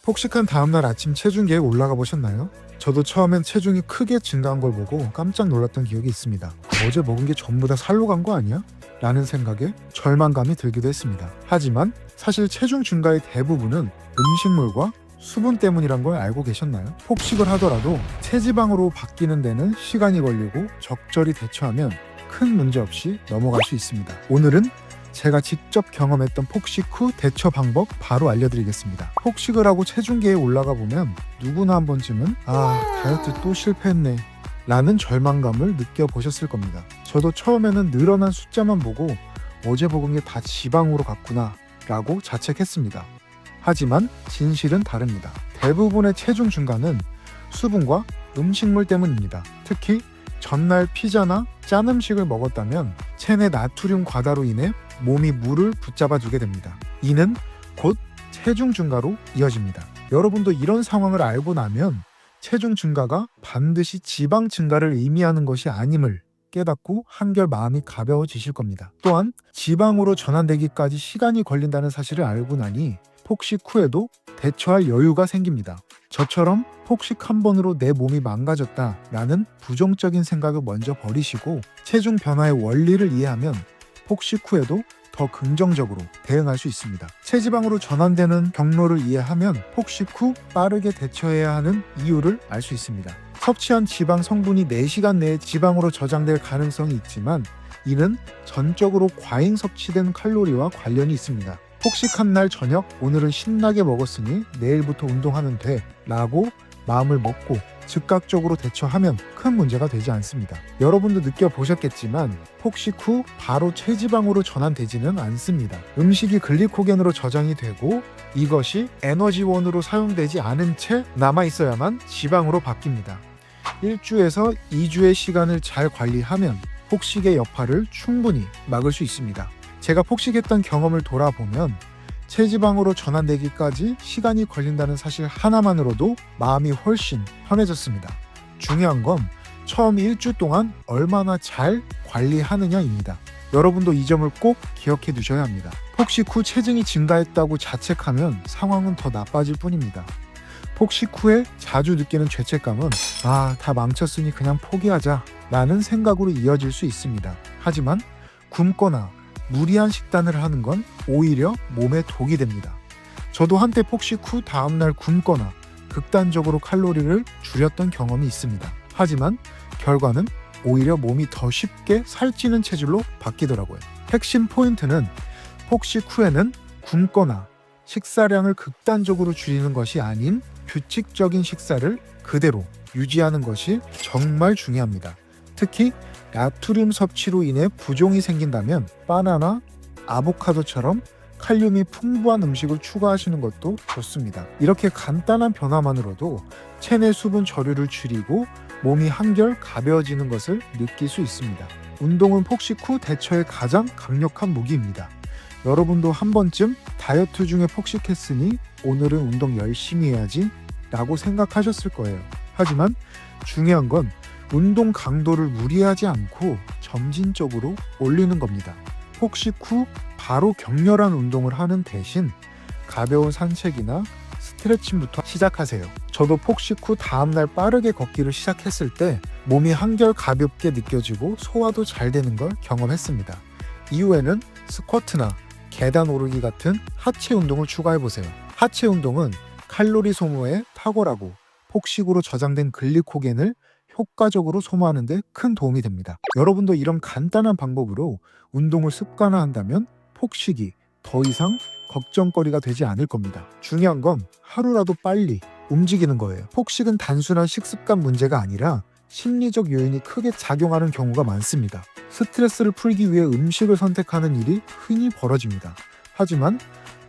폭식한 다음날 아침 체중 계획 올라가 보셨나요? 저도 처음엔 체중이 크게 증가한 걸 보고 깜짝 놀랐던 기억이 있습니다. 어제 먹은 게 전부 다 살로 간 거 아니야? 라는 생각에 절망감이 들기도 했습니다. 하지만 사실 체중 증가의 대부분은 음식물과 수분 때문이란 걸 알고 계셨나요? 폭식을 하더라도 체지방으로 바뀌는 데는 시간이 걸리고 적절히 대처하면 큰 문제 없이 넘어갈 수 있습니다. 오늘은 제가 직접 경험했던 폭식 후 대처 방법 바로 알려드리겠습니다. 폭식을 하고 체중계에 올라가 보면 누구나 한 번쯤은 다이어트 또 실패했네 라는 절망감을 느껴보셨을 겁니다. 저도 처음에는 늘어난 숫자만 보고 어제 먹은 게 다 지방으로 갔구나 라고 자책했습니다. 하지만 진실은 다릅니다. 대부분의 체중 증가는 수분과 음식물 때문입니다. 특히 전날 피자나 짠 음식을 먹었다면 체내 나트륨 과다로 인해 몸이 물을 붙잡아 두게 됩니다. 이는 곧 체중 증가로 이어집니다. 여러분도 이런 상황을 알고 나면 체중 증가가 반드시 지방 증가를 의미하는 것이 아님을 깨닫고 한결 마음이 가벼워지실 겁니다. 또한 지방으로 전환되기까지 시간이 걸린다는 사실을 알고 나니 폭식 후에도 대처할 여유가 생깁니다. 저처럼 폭식 한 번으로 내 몸이 망가졌다라는 부정적인 생각을 먼저 버리시고 체중 변화의 원리를 이해하면 폭식 후에도 더 긍정적으로 대응할 수 있습니다. 체지방으로 전환되는 경로를 이해하면 폭식 후 빠르게 대처해야 하는 이유를 알 수 있습니다. 섭취한 지방 성분이 4시간 내에 지방으로 저장될 가능성이 있지만 이는 전적으로 과잉 섭취된 칼로리와 관련이 있습니다. 폭식한 날 저녁 오늘은 신나게 먹었으니 내일부터 운동하면 돼 라고 마음을 먹고 즉각적으로 대처하면 큰 문제가 되지 않습니다. 여러분도 느껴보셨겠지만 폭식 후 바로 체지방으로 전환되지는 않습니다. 음식이 글리코겐으로 저장이 되고 이것이 에너지원으로 사용되지 않은 채 남아있어야만 지방으로 바뀝니다. 1주에서 2주의 시간을 잘 관리하면 폭식의 여파를 충분히 막을 수 있습니다. 제가 폭식했던 경험을 돌아보면 체지방으로 전환되기까지 시간이 걸린다는 사실 하나만으로도 마음이 훨씬 편해졌습니다. 중요한 건 처음 1주 동안 얼마나 잘 관리하느냐입니다. 여러분도 이 점을 꼭 기억해 두셔야 합니다. 폭식 후 체중이 증가했다고 자책하면 상황은 더 나빠질 뿐입니다. 폭식 후에 자주 느끼는 죄책감은 다 망쳤으니 그냥 포기하자 라는 생각으로 이어질 수 있습니다. 하지만 굶거나 무리한 식단을 하는 건 오히려 몸에 독이 됩니다. 저도 한때 폭식 후 다음날 굶거나 극단적으로 칼로리를 줄였던 경험이 있습니다. 하지만 결과는 오히려 몸이 더 쉽게 살찌는 체질로 바뀌더라고요. 핵심 포인트는 폭식 후에는 굶거나 식사량을 극단적으로 줄이는 것이 아닌 규칙적인 식사를 그대로 유지하는 것이 정말 중요합니다. 특히 나트륨 섭취로 인해 부종이 생긴다면 바나나, 아보카도처럼 칼륨이 풍부한 음식을 추가하시는 것도 좋습니다. 이렇게 간단한 변화만으로도 체내 수분 저류를 줄이고 몸이 한결 가벼워지는 것을 느낄 수 있습니다. 운동은 폭식 후 대처의 가장 강력한 무기입니다. 여러분도 한 번쯤 다이어트 중에 폭식했으니 오늘은 운동 열심히 해야지 라고 생각하셨을 거예요. 하지만 중요한 건 운동 강도를 무리하지 않고 점진적으로 올리는 겁니다. 폭식 후 바로 격렬한 운동을 하는 대신 가벼운 산책이나 스트레칭부터 시작하세요. 저도 폭식 후 다음날 빠르게 걷기를 시작했을 때 몸이 한결 가볍게 느껴지고 소화도 잘 되는 걸 경험했습니다. 이후에는 스쿼트나 계단 오르기 같은 하체 운동을 추가해보세요. 하체 운동은 칼로리 소모에 탁월하고 폭식으로 저장된 글리코겐을 효과적으로 소모하는 데 큰 도움이 됩니다. 여러분도 이런 간단한 방법으로 운동을 습관화한다면 폭식이 더 이상 걱정거리가 되지 않을 겁니다. 중요한 건 하루라도 빨리 움직이는 거예요. 폭식은 단순한 식습관 문제가 아니라 심리적 요인이 크게 작용하는 경우가 많습니다. 스트레스를 풀기 위해 음식을 선택하는 일이 흔히 벌어집니다. 하지만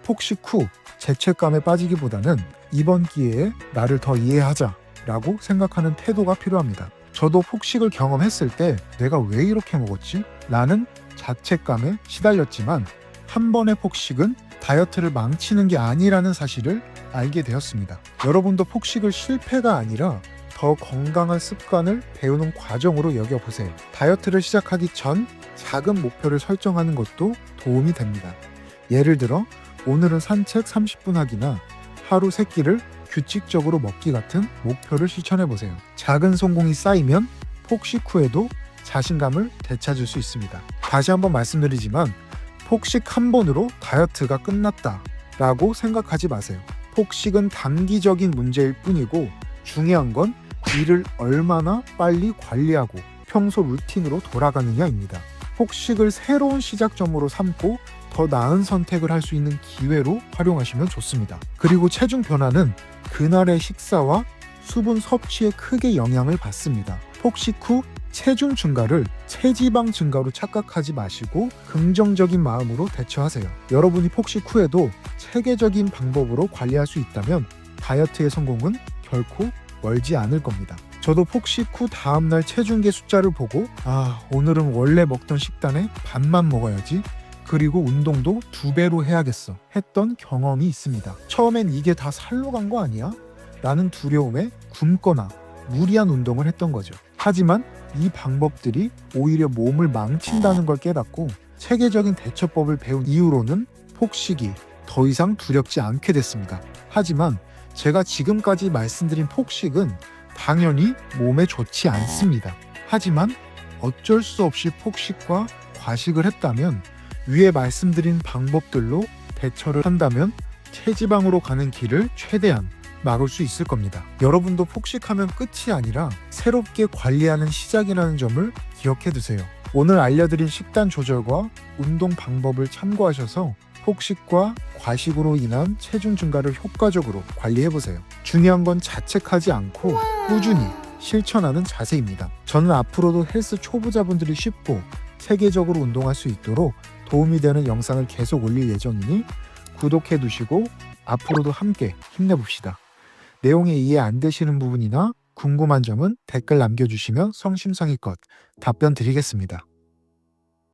폭식 후 죄책감에 빠지기보다는 이번 기회에 나를 더 이해하자 라고 생각하는 태도가 필요합니다. 저도 폭식을 경험했을 때 내가 왜 이렇게 먹었지? 라는 자책감에 시달렸지만 한 번의 폭식은 다이어트를 망치는 게 아니라는 사실을 알게 되었습니다. 여러분도 폭식을 실패가 아니라 더 건강한 습관을 배우는 과정으로 여겨보세요. 다이어트를 시작하기 전 작은 목표를 설정하는 것도 도움이 됩니다. 예를 들어 오늘은 산책 30분 하기나 하루 3끼를 규칙적으로 먹기 같은 목표를 실천해보세요. 작은 성공이 쌓이면 폭식 후에도 자신감을 되찾을 수 있습니다. 다시 한번 말씀드리지만 폭식 한 번으로 다이어트가 끝났다 라고 생각하지 마세요. 폭식은 단기적인 문제일 뿐이고 중요한 건 이를 얼마나 빨리 관리하고 평소 루틴으로 돌아가느냐입니다. 폭식을 새로운 시작점으로 삼고 더 나은 선택을 할 수 있는 기회로 활용하시면 좋습니다. 그리고 체중 변화는 그날의 식사와 수분 섭취에 크게 영향을 받습니다. 폭식 후 체중 증가를 체지방 증가로 착각하지 마시고 긍정적인 마음으로 대처하세요. 여러분이 폭식 후에도 체계적인 방법으로 관리할 수 있다면 다이어트의 성공은 결코 멀지 않을 겁니다. 저도 폭식 후 다음날 체중계 숫자를 보고 오늘은 원래 먹던 식단의 반만 먹어야지, 그리고 운동도 2배로 해야겠어 했던 경험이 있습니다. 처음엔 이게 다 살로 간 거 아니야? 라는 두려움에 굶거나 무리한 운동을 했던 거죠. 하지만 이 방법들이 오히려 몸을 망친다는 걸 깨닫고 체계적인 대처법을 배운 이후로는 폭식이 더 이상 두렵지 않게 됐습니다. 하지만 제가 지금까지 말씀드린 폭식은 당연히 몸에 좋지 않습니다. 하지만 어쩔 수 없이 폭식과 과식을 했다면, 위에 말씀드린 방법들로 대처를 한다면 체지방으로 가는 길을 최대한 막을 수 있을 겁니다. 여러분도 폭식하면 끝이 아니라 새롭게 관리하는 시작이라는 점을 기억해 두세요. 오늘 알려드린 식단 조절과 운동 방법을 참고하셔서 폭식과 과식으로 인한 체중 증가를 효과적으로 관리해 보세요. 중요한 건 자책하지 않고 꾸준히 실천하는 자세입니다. 저는 앞으로도 헬스 초보자분들이 쉽고 체계적으로 운동할 수 있도록 도움이 되는 영상을 계속 올릴 예정이니 구독해 두시고 앞으로도 함께 힘내봅시다. 내용이 이해 안 되시는 부분이나 궁금한 점은 댓글 남겨주시면 성심성의껏 답변 드리겠습니다.